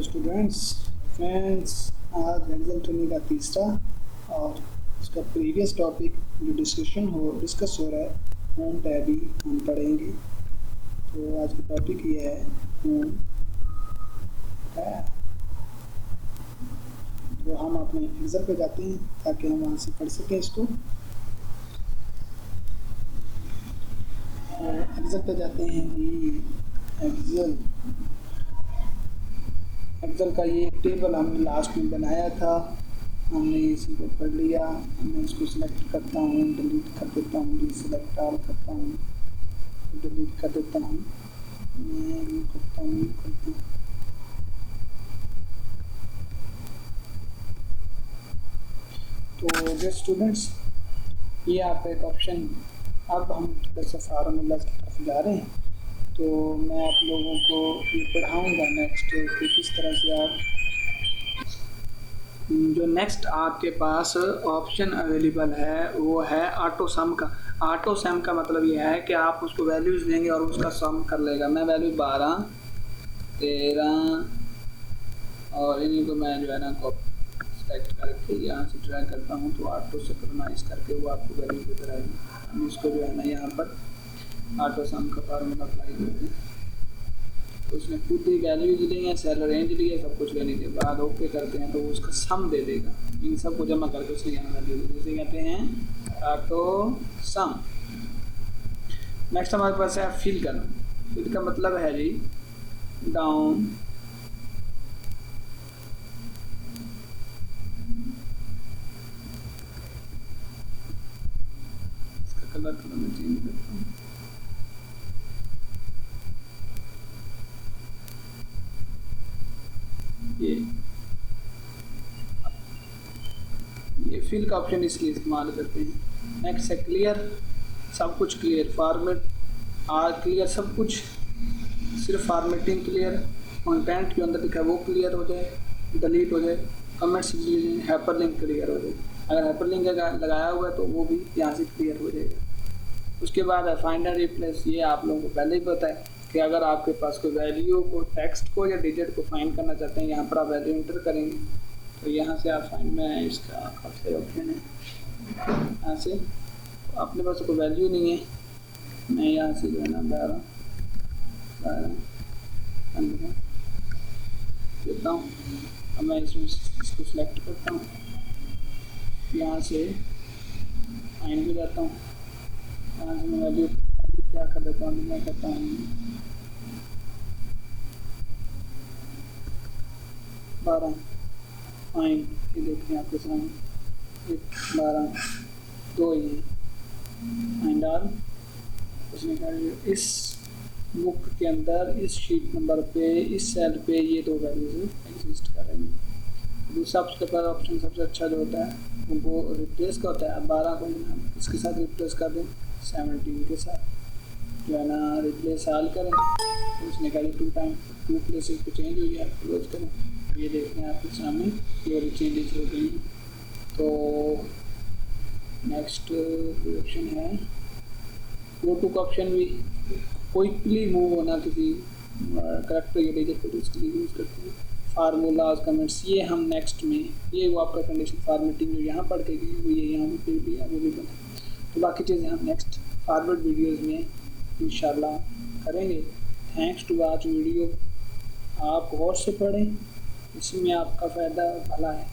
तो फ्रेंड्स आज रिजल्ट होने का तीसरा और उसका प्रीवियस टॉपिक जो डिस्कस हो रहा है होम टैब हम पढ़ेंगे। तो आज का टॉपिक ये है होम टैब। तो हम अपने एग्जाम पे जाते हैं ताकि हम वहाँ से पढ़ सकें इसको। एग्जाम पे जाते हैं एक्सेल का ये टेबल हमने लास्ट में बनाया था, हमने इसी को पढ़ लिया। मैं इसको सिलेक्ट करता हूँ, डिलीट कर देता हूँ, डीसेलेक्ट ऑल करता हूँ, डिलीट कर देता हूँ, मैं करता हूँ। तो जो स्टूडेंट्स, ये आपका एक ऑप्शन। अब हम थोड़ा सा फार्मूला की तरफ जा रहे हैं। तो मैं आप लोगों को ये पढ़ाऊँगा नेक्स्ट कि किस तरह से आप जो नेक्स्ट आपके पास ऑप्शन अवेलेबल है वो है ऑटो सम का। ऑटो सम का मतलब ये है कि आप उसको वैल्यूज़ देंगे और उसका सम कर लेगा। मैं वैल्यू 12, 13 और इन्हीं को मैं जो है ना सेलेक्ट करके यहाँ से ड्रैग करता हूँ तो ऑटो सिंक्रोनाइज करके वो आपको वैल्यू देकर आएगी। हम इसको जो है ना यहाँ पर ऑटो सम का फार्मूला अप्लाई करते हैं। तो उसने खुद ही वैल्यूज लिए, सेल रेंज लिए, सब कुछ लेने के बाद ओके करते हैं तो उसका सम दे देगा। इन सब को जमा करके उसने यहाँ वैल्यू दी, जिसे कहते हैं ऑटो सम। नेक्स्ट हमारे पास है फिल करना। फिल का मतलब है जी डाउन इसका कलर थोड़ा मैं चेंज करता हूँ। ये फिल का ऑप्शन इसलिए इस्तेमाल करते हैं। नेक्स्ट है क्लियर, सब कुछ क्लियर, फॉर्मेट आर क्लियर, सब कुछ, सिर्फ फॉर्मेटिंग क्लियर, कंटेंट जो अंदर लिखा है वो क्लियर हो जाए, डिलीट हो जाए, कमेंट्स हाइपरलिंक क्लियर हो जाए। अगर हाइपरलिंक लगाया हुआ है तो वो भी यहाँ से क्लियर हो जाएगा। उसके बाद है फाइंड एंड रिप्लेस। ये आप लोगों को पहले ही पता है कि अगर आपके पास कोई वैल्यू को, टेक्स्ट को या डिजिट को फाइंड करना चाहते हैं, यहाँ पर आप वैल्यू इंटर करेंगे तो यहाँ से आप फाइंड में इसका काफ़ी ऑप्शन है। यहाँ से अपने पास कोई वैल्यू नहीं है, मैं यहाँ से जो है ना 12 15 देता हूँ। अब मैं इसमें इसको सिलेक्ट करता हूँ, यहाँ से फाइंड भी जाता हूँ। यहाँ से मैं वैल्यू क्या कर देता हूँ, मैं कहता हूँ 12 फाइंड। ये देखते हैं आपके सामने 12 2 ये फाइंड ऑल। उसने कहा इस बुक के अंदर इस शीट नंबर पे इस सेल पे ये 2 वैल्यूज एग्जिस्ट कर रही हैं। दूसरा उसके पास ऑप्शन सबसे अच्छा जो होता है वो रिप्लेस का होता है। अब 12 को इसके साथ रिप्लेस कर दें 17 के साथ जो है ना रिप्लेस ऑल करें। तो उसने कहा 2 प्लेसेस पे चेंज हुई है, क्लोज करें। ये देखते हैं आपके सामने ये वाली चेंजेस हो गई। तो नेक्स्ट ऑप्शन है गो टू का ऑप्शन भी क्विकली मूव होना किसी करेक्टर या डिजिट को उसके लिए यूज़ करते हैं। फार्मूलाज कमेंट्स ये हम नेक्स्ट में, ये वो आपका कंडीशन फॉर्मेटिंग जो यहाँ पढ़ के गई वो ये यहाँ पे भी अवेलेबल है। तो बाकी चीज़ें हम नेक्स्ट फॉरवर्ड वीडियोज़ में इंशाल्लाह करेंगे। Thanks to watch video. आप गौर से पढ़ें, इसमें आपका फ़ायदा भला है।